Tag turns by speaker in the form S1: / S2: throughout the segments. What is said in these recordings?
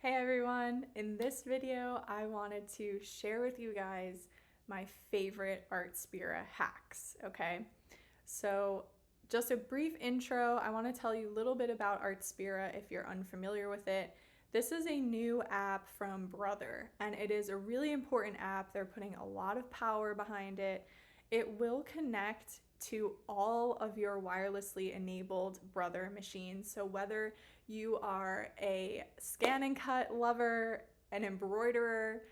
S1: Hey everyone, in this video I wanted to share with you guys my favorite Artspira hacks, okay? So just a brief intro, I want to tell you a little bit about Artspira if you're unfamiliar with it. This is a new app from Brother, and it is a really important app. They're putting a lot of power behind it. It will connect to all of your wirelessly enabled Brother machines. So whether you are a scan and cut lover, an embroiderer,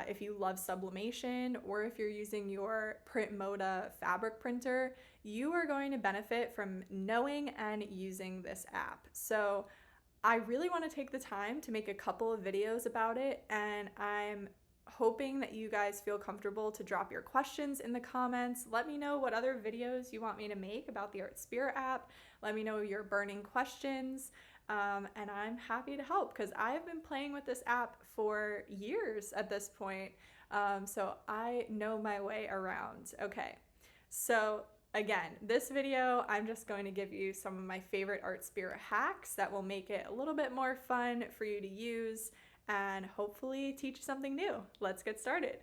S1: if you love sublimation, or if you're using your Printmoda fabric printer, you are going to benefit from knowing and using this app. So I really want to take the time to make a couple of videos about it, and I'm hoping that you guys feel comfortable to drop your questions in the comments. Let me know what other videos you want me to make about the Artspira app. Let me know your burning questions. And I'm happy to help because I've been playing with this app for years at this point. So I know my way around. Okay, so again, this video, I'm just going to give you some of my favorite Artspira hacks that will make it a little bit more fun for you to use and hopefully teach you something new. Let's get started.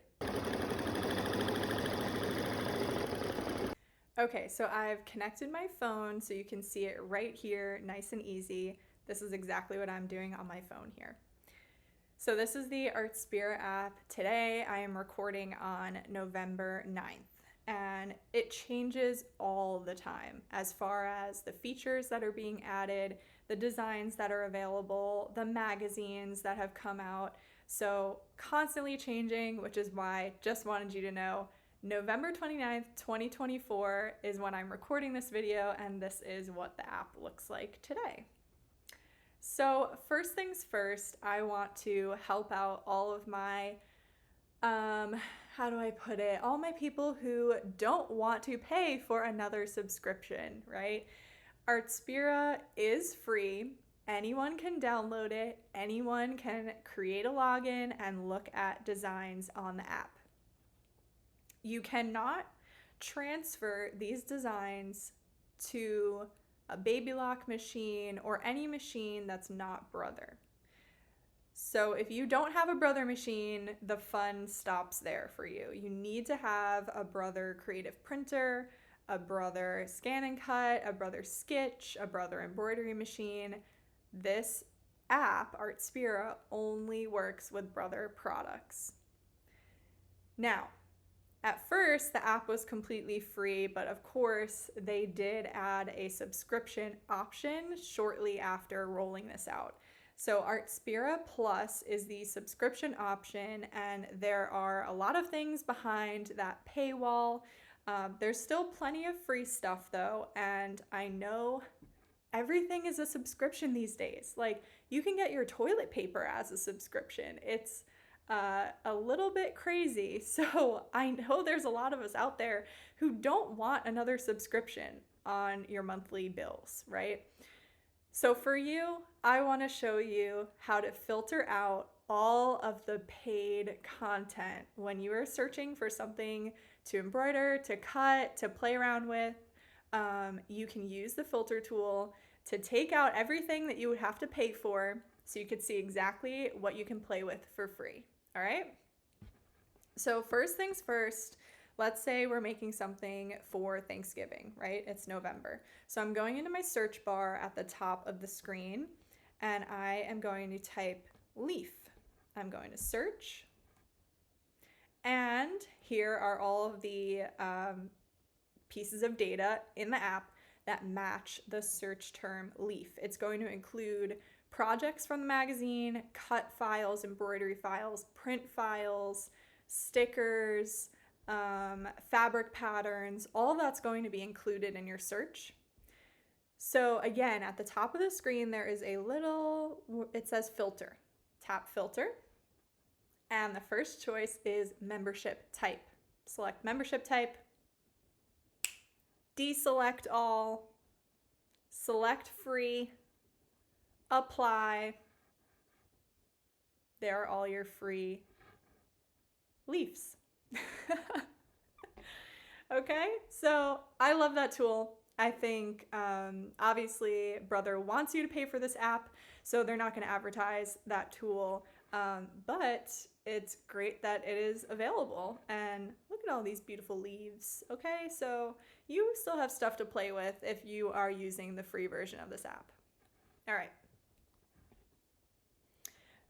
S1: Okay, so I've connected my phone so you can see it right here, nice and easy. This is exactly what I'm doing on my phone here. So this is the Artspira app. Today I am recording on November 9th, and it changes all the time as far as the features that are being added, the designs that are available, the magazines that have come out. So constantly changing, which is why I just wanted you to know November 29th, 2024 is when I'm recording this video, and this is what the app looks like today. So first things first, I want to help out all of my, how do I put it? All my people who don't want to pay for another subscription, right? Artspira is free. Anyone can download it. Anyone can create a login and look at designs on the app. You cannot transfer these designs to a baby lock machine or any machine that's not Brother. So if you don't have a Brother machine, the fun stops there for you. You need to have a Brother creative printer, a Brother scan and cut, a Brother sketch, a Brother embroidery machine. This app, Artspira, only works with Brother products. Now, at first, the app was completely free, but of course, they did add a subscription option shortly after rolling this out. So Artspira Plus is the subscription option, and there are a lot of things behind that paywall. There's still plenty of free stuff though, and I know everything is a subscription these days. Like, you can get your toilet paper as a subscription. It's a little bit crazy. So I know there's a lot of us out there who don't want another subscription on your monthly bills, right? So for you, I want to show you how to filter out all of the paid content when you are searching for something to embroider, to cut, to play around with. You can use the filter tool to take out everything that you would have to pay for so you could see exactly what you can play with for free. All right. So first things first, let's say we're making something for Thanksgiving, right? It's November. So I'm going into my search bar at the top of the screen, and I am going to type leaf. I'm going to search, and here are all of the pieces of data in the app that match the search term leaf. It's going to include projects from the magazine, cut files, embroidery files, print files, stickers, fabric patterns, all that's going to be included in your search. So again, at the top of the screen, there is a little, it says filter. Tap filter, and the first choice is membership type. Select membership type, deselect all, select free, apply. There are all your free leaves. Okay, so I love that tool. I think obviously Brother wants you to pay for this app, so they're not going to advertise that tool. But it's great that it is available. And look at all these beautiful leaves. Okay, so you still have stuff to play with if you are using the free version of this app. All right.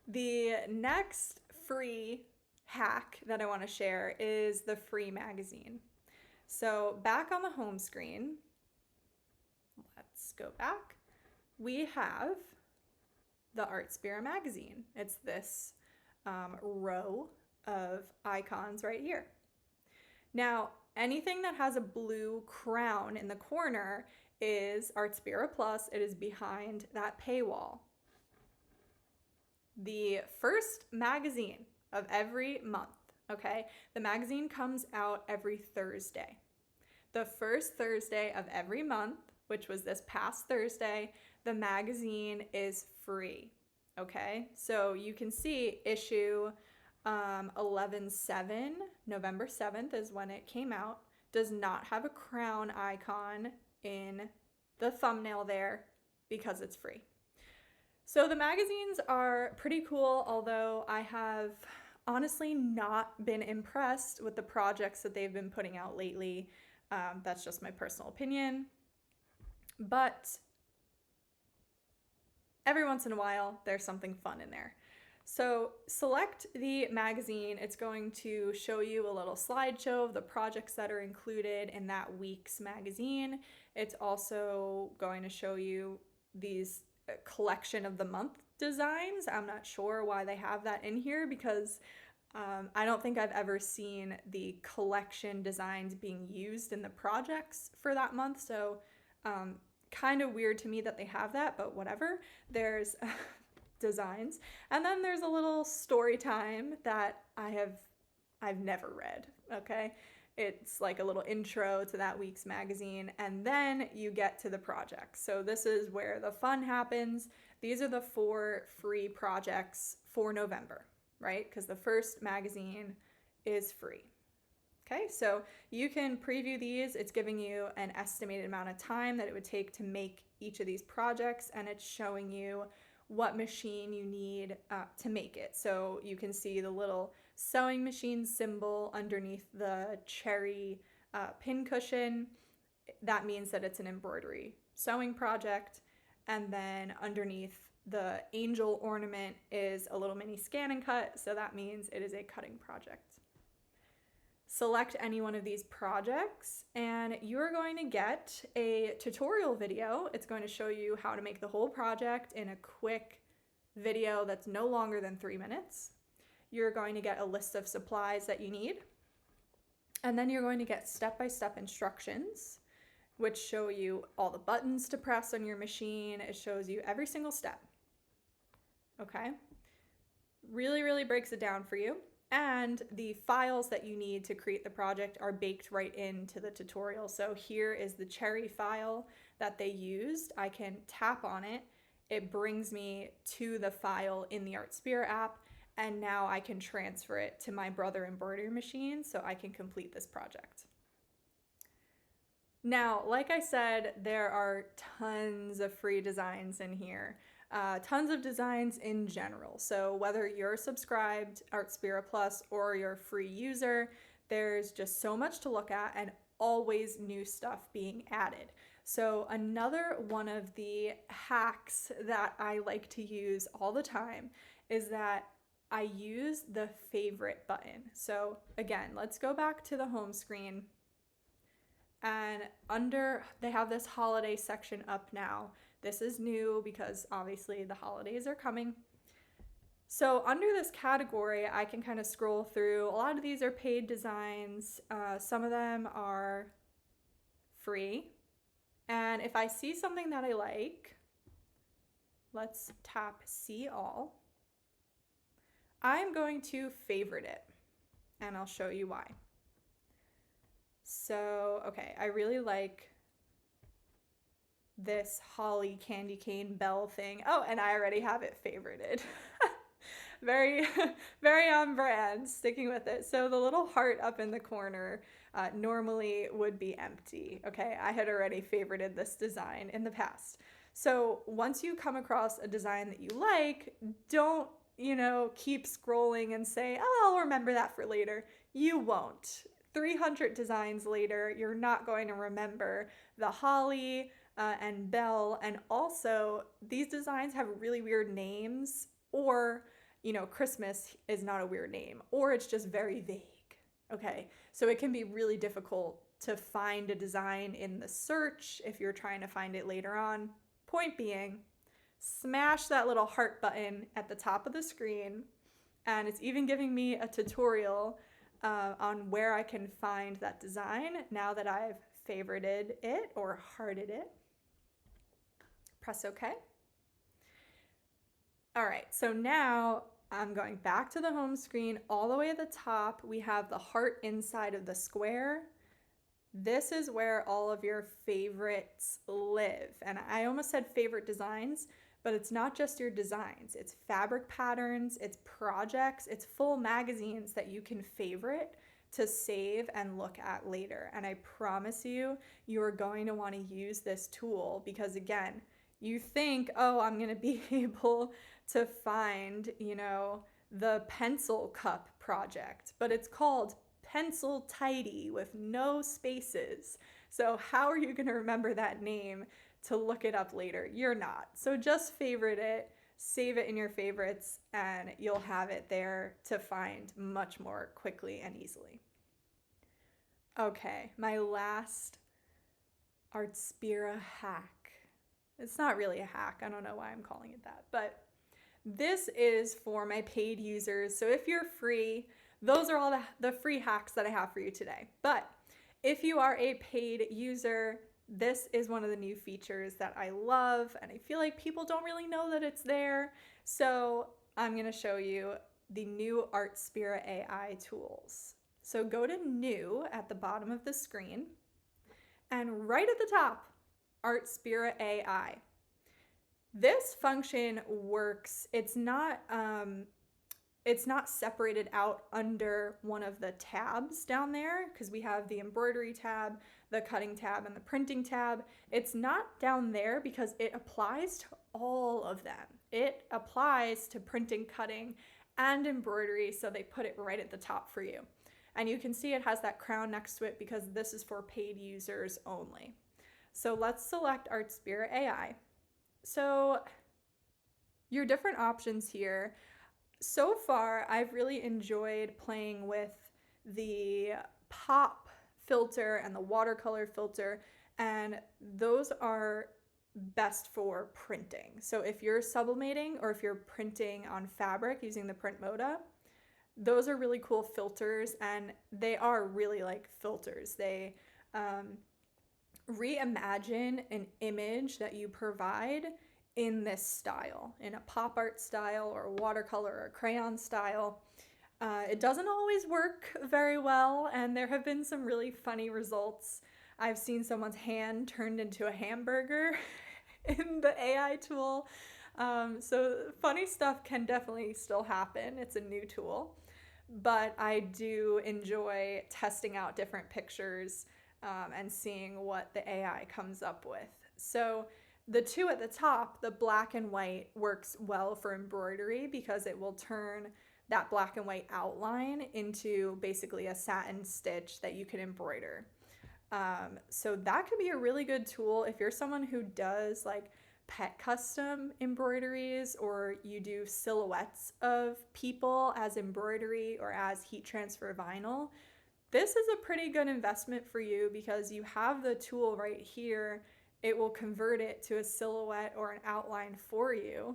S1: The next free hack that I want to share is the free magazine. So back on the home screen, let's go back. We have the Artspira Magazine. It's this row of icons right here. Now, anything that has a blue crown in the corner is Artspira Plus. It is behind that paywall. The first magazine of every month, okay? The magazine comes out every Thursday. The first Thursday of every month, which was this past Thursday, the magazine is free, okay? So you can see issue 11/7, November 7th is when it came out, does not have a crown icon in the thumbnail there because it's free. So the magazines are pretty cool, although I have honestly not been impressed with the projects that they've been putting out lately. That's just my personal opinion. But every once in a while, there's something fun in there. So select the magazine. It's going to show you a little slideshow of the projects that are included in that week's magazine. It's also going to show you these collection of the month designs. I'm not sure why they have that in here because I don't think I've ever seen the collection designs being used in the projects for that month. So kind of weird to me that they have that, but whatever. There's designs. And then there's a little story time that I've never read, okay? It's like a little intro to that week's magazine, and then you get to the projects. So this is where the fun happens. These are the 4 free projects for November, right? Because the first magazine is free. Okay, so you can preview these. It's giving you an estimated amount of time that it would take to make each of these projects, and it's showing you what machine you need to make it. So you can see the little sewing machine symbol underneath the cherry pin cushion. That means that it's an embroidery sewing project. And then underneath the angel ornament is a little mini scan and cut. So that means it is a cutting project. Select any one of these projects and you're going to get a tutorial video. It's going to show you how to make the whole project in a quick video that's no longer than 3 minutes. You're going to get a list of supplies that you need. And then you're going to get step-by-step instructions, which show you all the buttons to press on your machine. It shows you every single step. Okay? Really, really breaks it down for you. And the files that you need to create the project are baked right into the tutorial. So here is the cherry file that they used. I can tap on it. It brings me to the file in the Artspira app. And now I can transfer it to my Brother embroidery machine so I can complete this project. Now, like I said, there are tons of free designs in here. Tons of designs in general. So whether you're subscribed Artspira Plus or you're a free user, there's just so much to look at and always new stuff being added. So another one of the hacks that I like to use all the time is that I use the favorite button. So again, let's go back to the home screen. And they have this holiday section up now. This is new because obviously the holidays are coming. So under this category, I can kind of scroll through. A lot of these are paid designs. Some of them are free. And if I see something that I like, let's tap See All. I'm going to favorite it, and I'll show you why. So, okay, I really like this holly candy cane bell thing. Oh, and I already have it favorited. Very, very on brand, sticking with it. So the little heart up in the corner normally would be empty. Okay, I had already favorited this design in the past. So once you come across a design that you like, don't, keep scrolling and say, oh, I'll remember that for later. You won't. 300 designs later, you're not going to remember the holly and bell. And also, these designs have really weird names, or, Christmas is not a weird name, or it's just very vague. Okay, so it can be really difficult to find a design in the search if you're trying to find it later on. Point being, smash that little heart button at the top of the screen, and it's even giving me a tutorial on where I can find that design now that I've favorited it or hearted it. Press OK. All right, so now I'm going back to the home screen. All the way at the top, we have the heart inside of the square. This is where all of your favorites live. And I almost said favorite designs, but it's not just your designs. It's fabric patterns, it's projects, it's full magazines that you can favorite to save and look at later. And I promise you, you're going to want to use this tool because, again, you think, oh, I'm going to be able to find, the pencil cup project, but it's called Pencil Tidy with no spaces. So how are you going to remember that name to look it up later? You're not. So just favorite it, save it in your favorites, and you'll have it there to find much more quickly and easily. Okay, my last Artspira hack. It's not really a hack. I don't know why I'm calling it that, but this is for my paid users. So if you're free, those are all the free hacks that I have for you today. But if you are a paid user, this is one of the new features that I love, and I feel like people don't really know that it's there. So I'm going to show you the new Artspira AI tools. So go to New at the bottom of the screen, and right at the top, Artspira AI. This function works. It's not separated out under one of the tabs down there because we have the embroidery tab, the cutting tab, and the printing tab. It's not down there because it applies to all of them. It applies to printing, cutting, and embroidery, so they put it right at the top for you. And you can see it has that crown next to it because this is for paid users only. So let's select Artspira AI. So your different options here. So far, I've really enjoyed playing with the pop filter and the watercolor filter, and those are best for printing. So if you're sublimating or if you're printing on fabric using the print moda, those are really cool filters, and they are really like filters. They reimagine an image that you provide in this style, in a pop art style or watercolor or crayon style. It doesn't always work very well, and there have been some really funny results. I've seen someone's hand turned into a hamburger in the AI tool. So funny stuff can definitely still happen. It's a new tool, but I do enjoy testing out different pictures and seeing what the AI comes up with. So the two at the top, the black and white, works well for embroidery because it will turn that black and white outline into basically a satin stitch that you can embroider. So that could be a really good tool if you're someone who does like pet custom embroideries, or you do silhouettes of people as embroidery or as heat transfer vinyl. This is a pretty good investment for you because you have the tool right here. It will convert it to a silhouette or an outline for you,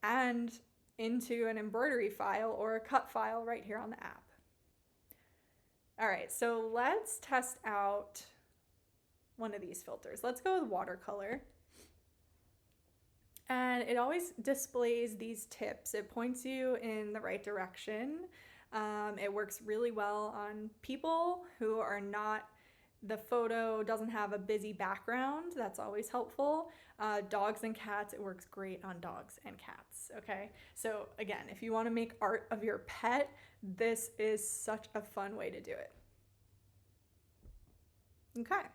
S1: and into an embroidery file or a cut file right here on the app. All right, so let's test out one of these filters. Let's go with watercolor. And it always displays these tips. It points you in the right direction. It works really well on people who are not the photo doesn't have a busy background. That's always helpful. Dogs and cats, it works great on dogs and cats, okay? So again, if you wanna make art of your pet, this is such a fun way to do it. Okay.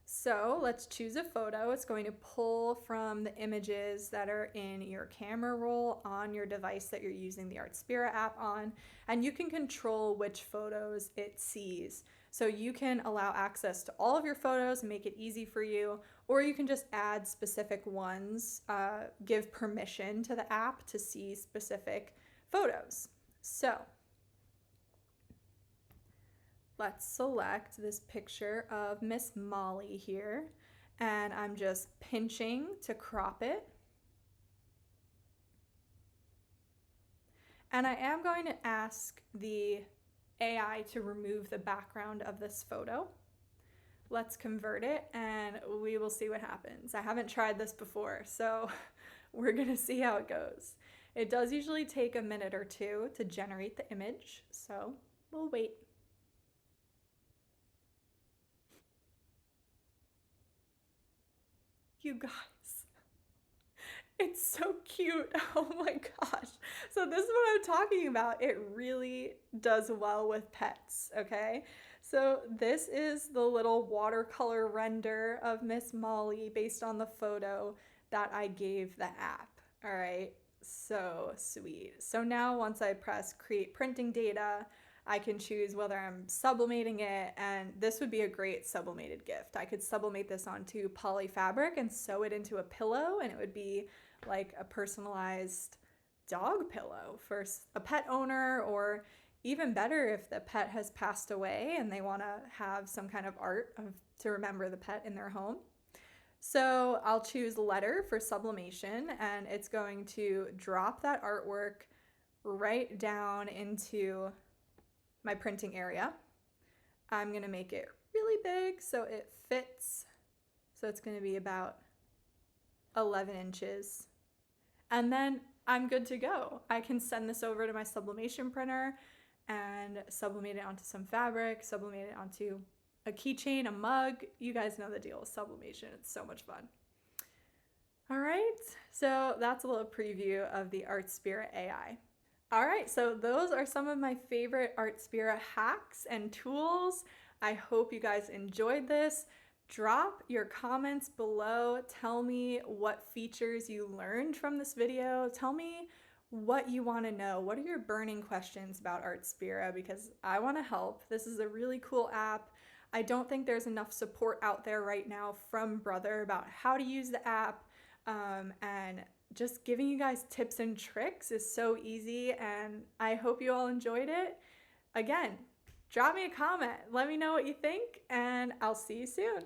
S1: So let's choose a photo. It's going to pull from the images that are in your camera roll on your device that you're using the Artspira app on, and you can control which photos it sees. So you can allow access to all of your photos and make it easy for you, or you can just add specific ones, give permission to the app to see specific photos. So let's select this picture of Miss Molly here, and I'm just pinching to crop it. And I am going to ask the AI to remove the background of this photo. Let's convert it and we will see what happens. I haven't tried this before, so we're gonna see how it goes. It does usually take a minute or two to generate the image, so we'll wait. You guys, it's so cute. Oh my gosh. So this is what I'm talking about. It really does well with pets, okay? So this is the little watercolor render of Miss Molly based on the photo that I gave the app. All right, so sweet. So now once I press create printing data, I can choose whether I'm sublimating it, and this would be a great sublimated gift. I could sublimate this onto poly fabric and sew it into a pillow, and it would be like a personalized dog pillow for a pet owner, or even better if the pet has passed away and they want to have some kind of art to remember the pet in their home. So I'll choose letter for sublimation, and it's going to drop that artwork right down into my printing area. I'm gonna make it really big so it fits. So it's gonna be about 11 inches. And then I'm good to go. I can send this over to my sublimation printer and sublimate it onto some fabric, sublimate it onto a keychain, a mug. You guys know the deal with sublimation. It's so much fun. All right, so that's a little preview of the Artspira AI. All right, so those are some of my favorite Artspira hacks and tools. I hope you guys enjoyed this. Drop your comments below. Tell me what features you learned from this video. Tell me what you want to know. What are your burning questions about Artspira? Because I want to help. This is a really cool app. I don't think there's enough support out there right now from Brother about how to use the app, and just giving you guys tips and tricks is so easy, and I hope you all enjoyed it. Again, drop me a comment. Let me know what you think, and I'll see you soon.